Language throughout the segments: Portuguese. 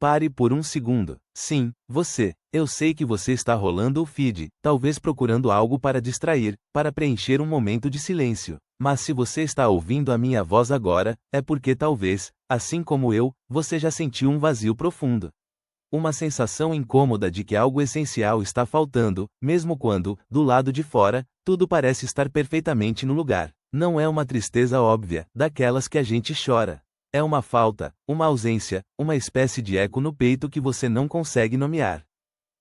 Pare por um segundo. Sim, você. Eu sei que você está rolando o feed, talvez procurando algo para distrair, para preencher um momento de silêncio. Mas se você está ouvindo a minha voz agora, é porque talvez, assim como eu, você já sentiu um vazio profundo. Uma sensação incômoda de que algo essencial está faltando, mesmo quando, do lado de fora, tudo parece estar perfeitamente no lugar. Não é uma tristeza óbvia, daquelas que a gente chora. É uma falta, uma ausência, uma espécie de eco no peito que você não consegue nomear.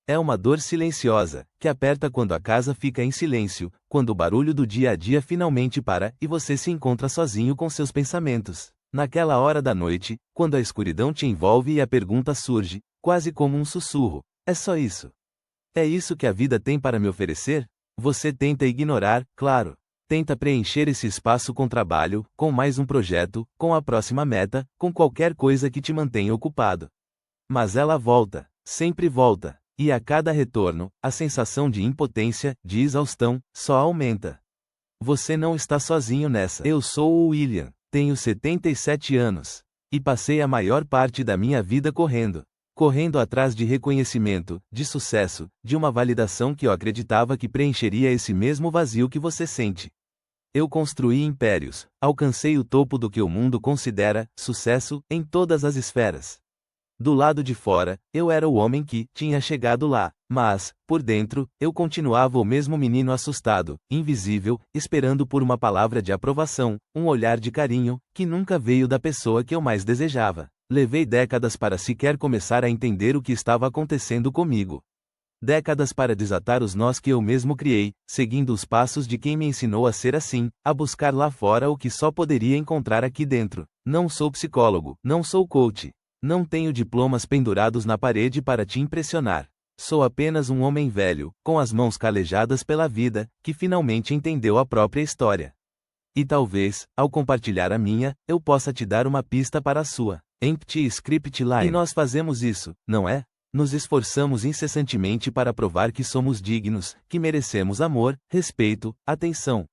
É uma dor silenciosa, que aperta quando a casa fica em silêncio, quando o barulho do dia a dia finalmente para e você se encontra sozinho com seus pensamentos. Naquela hora da noite, quando a escuridão te envolve e a pergunta surge, quase como um sussurro: é só isso? É isso que a vida tem para me oferecer? Você tenta ignorar, claro. Tenta preencher esse espaço com trabalho, com mais um projeto, com a próxima meta, com qualquer coisa que te mantenha ocupado. Mas ela volta, sempre volta, e a cada retorno, a sensação de impotência, de exaustão, só aumenta. Você não está sozinho nessa. Eu sou o William, tenho 77 anos, e passei a maior parte da minha vida correndo atrás de reconhecimento, de sucesso, de uma validação que eu acreditava que preencheria esse mesmo vazio que você sente. Eu construí impérios, alcancei o topo do que o mundo considera sucesso em todas as esferas. Do lado de fora, eu era o homem que tinha chegado lá, mas, por dentro, eu continuava o mesmo menino assustado, invisível, esperando por uma palavra de aprovação, um olhar de carinho, que nunca veio da pessoa que eu mais desejava. Levei décadas para sequer começar a entender o que estava acontecendo comigo. Décadas para desatar os nós que eu mesmo criei, seguindo os passos de quem me ensinou a ser assim, a buscar lá fora o que só poderia encontrar aqui dentro. Não sou psicólogo, não sou coach. Não tenho diplomas pendurados na parede para te impressionar. Sou apenas um homem velho, com as mãos calejadas pela vida, que finalmente entendeu a própria história. E talvez, ao compartilhar a minha, eu possa te dar uma pista para a sua. Empty Script Line. E nós fazemos isso, não é? Nos esforçamos incessantemente para provar que somos dignos, que merecemos amor, respeito, atenção.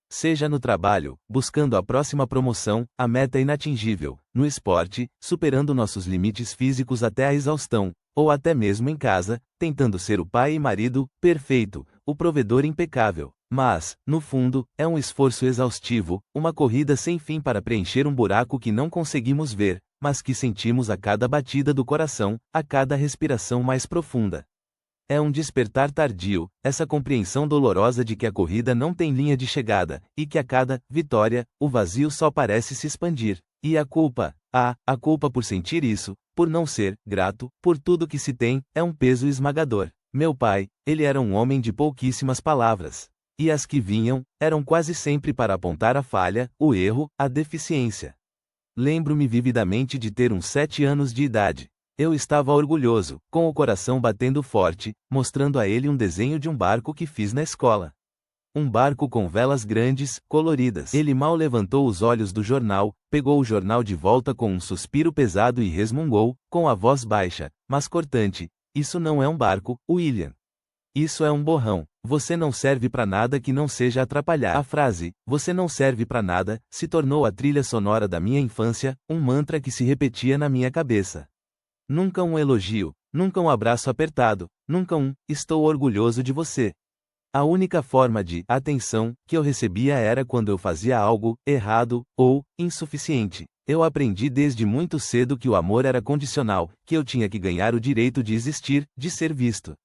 Seja no trabalho, buscando a próxima promoção, a meta inatingível, no esporte, superando nossos limites físicos até a exaustão, ou até mesmo em casa, tentando ser o pai e marido perfeito, o provedor impecável. Mas, no fundo, é um esforço exaustivo, uma corrida sem fim para preencher um buraco que não conseguimos ver, mas que sentimos a cada batida do coração, a cada respiração mais profunda. É um despertar tardio, essa compreensão dolorosa de que a corrida não tem linha de chegada, e que a cada vitória, o vazio só parece se expandir. E a culpa, a culpa por sentir isso, por não ser grato, por tudo que se tem, é um peso esmagador. Meu pai, ele era um homem de pouquíssimas palavras. E as que vinham, eram quase sempre para apontar a falha, o erro, a deficiência. Lembro-me vividamente de ter uns 7 anos de idade. Eu estava orgulhoso, com o coração batendo forte, mostrando a ele um desenho de um barco que fiz na escola. Um barco com velas grandes, coloridas. Ele mal levantou os olhos do jornal, pegou o jornal de volta com um suspiro pesado e resmungou, com a voz baixa, mas cortante: "Isso não é um barco, William. Isso é um borrão. Você não serve para nada que não seja atrapalhar." A frase, "você não serve para nada", se tornou a trilha sonora da minha infância, um mantra que se repetia na minha cabeça. Nunca um elogio, nunca um abraço apertado, nunca um "estou orgulhoso de você." A única forma de atenção que eu recebia era quando eu fazia algo errado ou insuficiente. Eu aprendi desde muito cedo que o amor era condicional, que eu tinha que ganhar o direito de existir, de ser visto.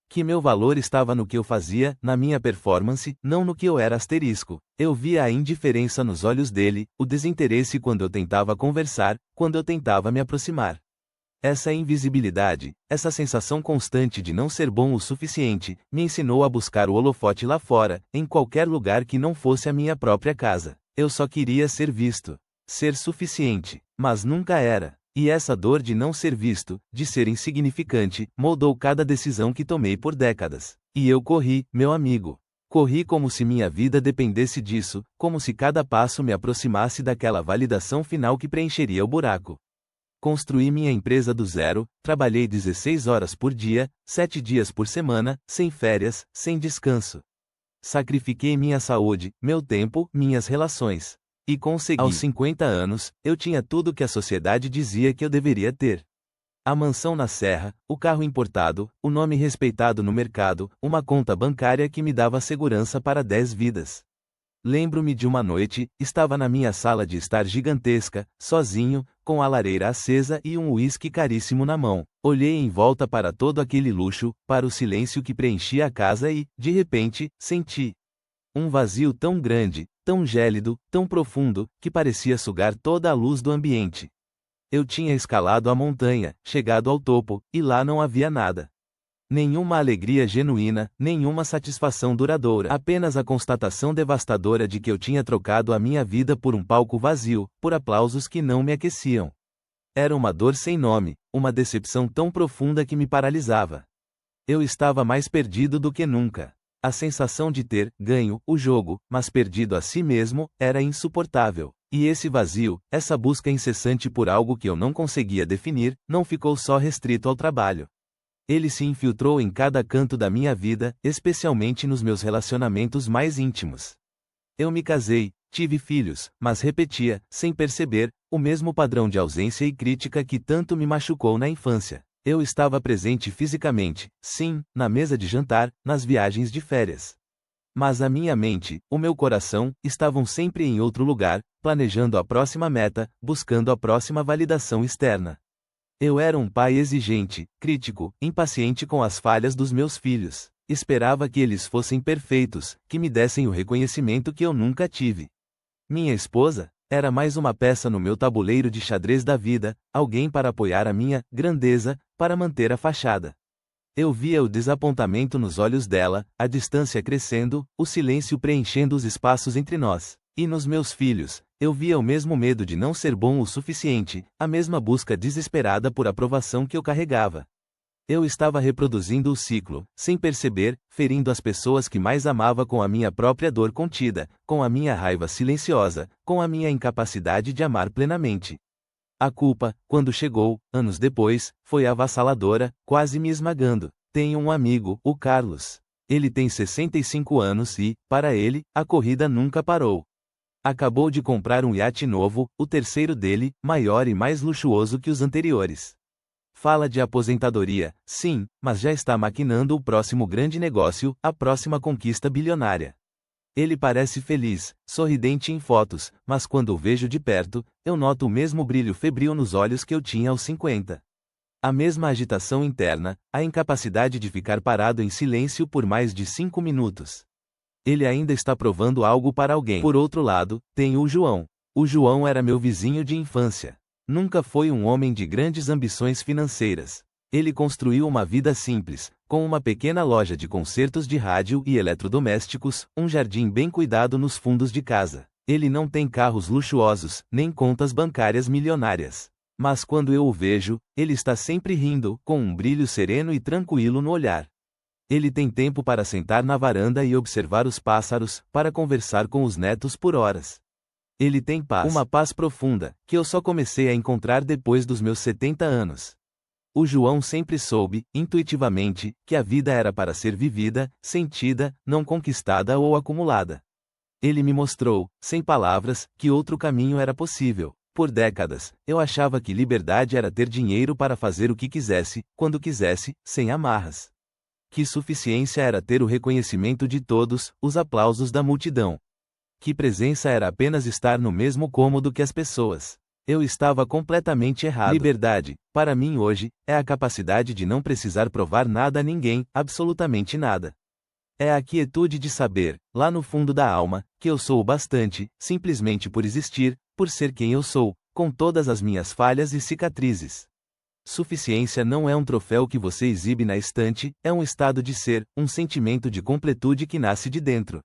Que meu valor estava no que eu fazia, na minha performance, não no que eu era asterisco. Eu via a indiferença nos olhos dele, o desinteresse quando eu tentava conversar, quando eu tentava me aproximar. Essa invisibilidade, essa sensação constante de não ser bom o suficiente, me ensinou a buscar o holofote lá fora, em qualquer lugar que não fosse a minha própria casa. Eu só queria ser visto, ser suficiente, mas nunca era. E essa dor de não ser visto, de ser insignificante, moldou cada decisão que tomei por décadas. E eu corri, meu amigo. Corri como se minha vida dependesse disso, como se cada passo me aproximasse daquela validação final que preencheria o buraco. Construí minha empresa do zero, trabalhei 16 horas por dia, 7 dias por semana, sem férias, sem descanso. Sacrifiquei minha saúde, meu tempo, minhas relações. E consegui. Aos 50 anos, eu tinha tudo que a sociedade dizia que eu deveria ter. A mansão na serra, o carro importado, o nome respeitado no mercado, uma conta bancária que me dava segurança para 10 vidas. Lembro-me de uma noite, estava na minha sala de estar gigantesca, sozinho, com a lareira acesa e um uísque caríssimo na mão. Olhei em volta para todo aquele luxo, para o silêncio que preenchia a casa e, de repente, senti um vazio tão grande, tão gélido, tão profundo, que parecia sugar toda a luz do ambiente. Eu tinha escalado a montanha, chegado ao topo, e lá não havia nada. Nenhuma alegria genuína, nenhuma satisfação duradoura, apenas a constatação devastadora de que eu tinha trocado a minha vida por um palco vazio, por aplausos que não me aqueciam. Era uma dor sem nome, uma decepção tão profunda que me paralisava. Eu estava mais perdido do que nunca. A sensação de ter ganho o jogo, mas perdido a si mesmo, era insuportável. E esse vazio, essa busca incessante por algo que eu não conseguia definir, não ficou só restrito ao trabalho. Ele se infiltrou em cada canto da minha vida, especialmente nos meus relacionamentos mais íntimos. Eu me casei, tive filhos, mas repetia, sem perceber, o mesmo padrão de ausência e crítica que tanto me machucou na infância. Eu estava presente fisicamente, sim, na mesa de jantar, nas viagens de férias. Mas a minha mente, o meu coração, estavam sempre em outro lugar, planejando a próxima meta, buscando a próxima validação externa. Eu era um pai exigente, crítico, impaciente com as falhas dos meus filhos. Esperava que eles fossem perfeitos, que me dessem o reconhecimento que eu nunca tive. Minha esposa era mais uma peça no meu tabuleiro de xadrez da vida, alguém para apoiar a minha grandeza, para manter a fachada. Eu via o desapontamento nos olhos dela, a distância crescendo, o silêncio preenchendo os espaços entre nós. E nos meus filhos, eu via o mesmo medo de não ser bom o suficiente, a mesma busca desesperada por aprovação que eu carregava. Eu estava reproduzindo o ciclo, sem perceber, ferindo as pessoas que mais amava com a minha própria dor contida, com a minha raiva silenciosa, com a minha incapacidade de amar plenamente. A culpa, quando chegou, anos depois, foi avassaladora, quase me esmagando. Tenho um amigo, o Carlos. Ele tem 65 anos e, para ele, a corrida nunca parou. Acabou de comprar um iate novo, o terceiro dele, maior e mais luxuoso que os anteriores. Fala de aposentadoria, sim, mas já está maquinando o próximo grande negócio, a próxima conquista bilionária. Ele parece feliz, sorridente em fotos, mas quando o vejo de perto, eu noto o mesmo brilho febril nos olhos que eu tinha aos 50. A mesma agitação interna, a incapacidade de ficar parado em silêncio por mais de 5 minutos. Ele ainda está provando algo para alguém. Por outro lado, tem o João. O João era meu vizinho de infância. Nunca foi um homem de grandes ambições financeiras. Ele construiu uma vida simples, com uma pequena loja de consertos de rádio e eletrodomésticos, um jardim bem cuidado nos fundos de casa. Ele não tem carros luxuosos, nem contas bancárias milionárias. Mas quando eu o vejo, ele está sempre rindo, com um brilho sereno e tranquilo no olhar. Ele tem tempo para sentar na varanda e observar os pássaros, para conversar com os netos por horas. Ele tem paz, uma paz profunda, que eu só comecei a encontrar depois dos meus 70 anos. O João sempre soube, intuitivamente, que a vida era para ser vivida, sentida, não conquistada ou acumulada. Ele me mostrou, sem palavras, que outro caminho era possível. Por décadas, eu achava que liberdade era ter dinheiro para fazer o que quisesse, quando quisesse, sem amarras. Que suficiência era ter o reconhecimento de todos, os aplausos da multidão. Que presença era apenas estar no mesmo cômodo que as pessoas. Eu estava completamente errado. Liberdade, para mim hoje, é a capacidade de não precisar provar nada a ninguém, absolutamente nada. É a quietude de saber, lá no fundo da alma, que eu sou o bastante, simplesmente por existir, por ser quem eu sou, com todas as minhas falhas e cicatrizes. Suficiência não é um troféu que você exibe na estante, é um estado de ser, um sentimento de completude que nasce de dentro.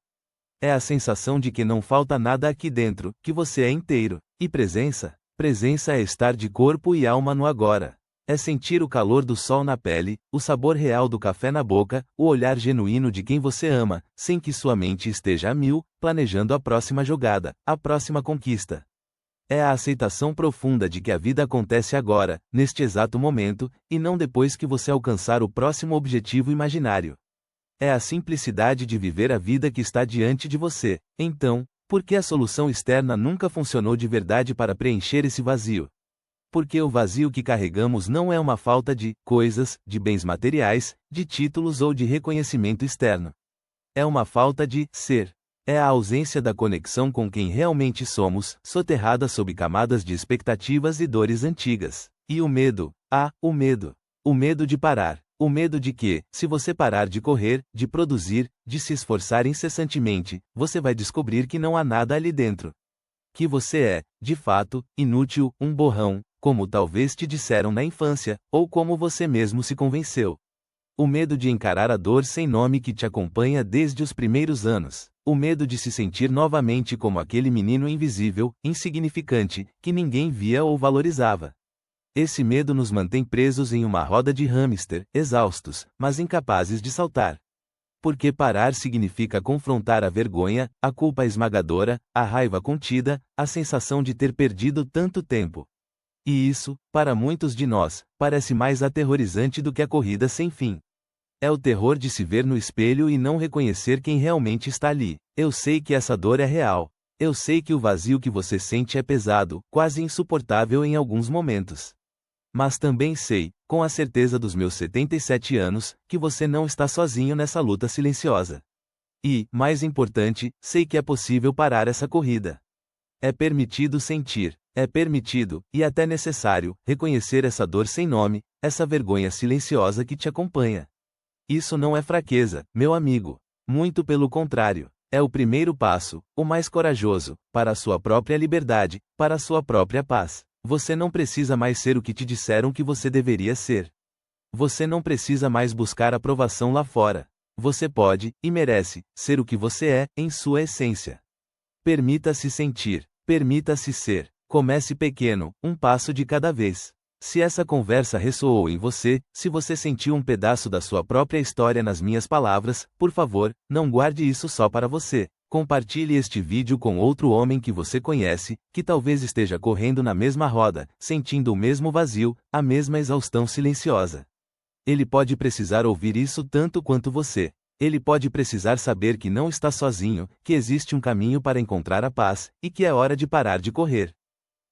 É a sensação de que não falta nada aqui dentro, que você é inteiro. E presença? Presença é estar de corpo e alma no agora. É sentir o calor do sol na pele, o sabor real do café na boca, o olhar genuíno de quem você ama, sem que sua mente esteja a mil, planejando a próxima jogada, a próxima conquista. É a aceitação profunda de que a vida acontece agora, neste exato momento, e não depois que você alcançar o próximo objetivo imaginário. É a simplicidade de viver a vida que está diante de você. Então, por que a solução externa nunca funcionou de verdade para preencher esse vazio? Porque o vazio que carregamos não é uma falta de coisas, de bens materiais, de títulos ou de reconhecimento externo. É uma falta de ser. É a ausência da conexão com quem realmente somos, soterrada sob camadas de expectativas e dores antigas. E o medo? O medo. O medo de parar. O medo de que, se você parar de correr, de produzir, de se esforçar incessantemente, você vai descobrir que não há nada ali dentro. Que você é, de fato, inútil, um borrão, como talvez te disseram na infância, ou como você mesmo se convenceu. O medo de encarar a dor sem nome que te acompanha desde os primeiros anos. O medo de se sentir novamente como aquele menino invisível, insignificante, que ninguém via ou valorizava. Esse medo nos mantém presos em uma roda de hamster, exaustos, mas incapazes de saltar. Porque parar significa confrontar a vergonha, a culpa esmagadora, a raiva contida, a sensação de ter perdido tanto tempo. E isso, para muitos de nós, parece mais aterrorizante do que a corrida sem fim. É o terror de se ver no espelho e não reconhecer quem realmente está ali. Eu sei que essa dor é real. Eu sei que o vazio que você sente é pesado, quase insuportável em alguns momentos. Mas também sei, com a certeza dos meus 77 anos, que você não está sozinho nessa luta silenciosa. E, mais importante, sei que é possível parar essa corrida. É permitido sentir, é permitido, e até necessário, reconhecer essa dor sem nome, essa vergonha silenciosa que te acompanha. Isso não é fraqueza, meu amigo. Muito pelo contrário. É o primeiro passo, o mais corajoso, para a sua própria liberdade, para a sua própria paz. Você não precisa mais ser o que te disseram que você deveria ser. Você não precisa mais buscar aprovação lá fora. Você pode, e merece, ser o que você é, em sua essência. Permita-se sentir, permita-se ser. Comece pequeno, um passo de cada vez. Se essa conversa ressoou em você, se você sentiu um pedaço da sua própria história nas minhas palavras, por favor, não guarde isso só para você. Compartilhe este vídeo com outro homem que você conhece, que talvez esteja correndo na mesma roda, sentindo o mesmo vazio, a mesma exaustão silenciosa. Ele pode precisar ouvir isso tanto quanto você. Ele pode precisar saber que não está sozinho, que existe um caminho para encontrar a paz, e que é hora de parar de correr.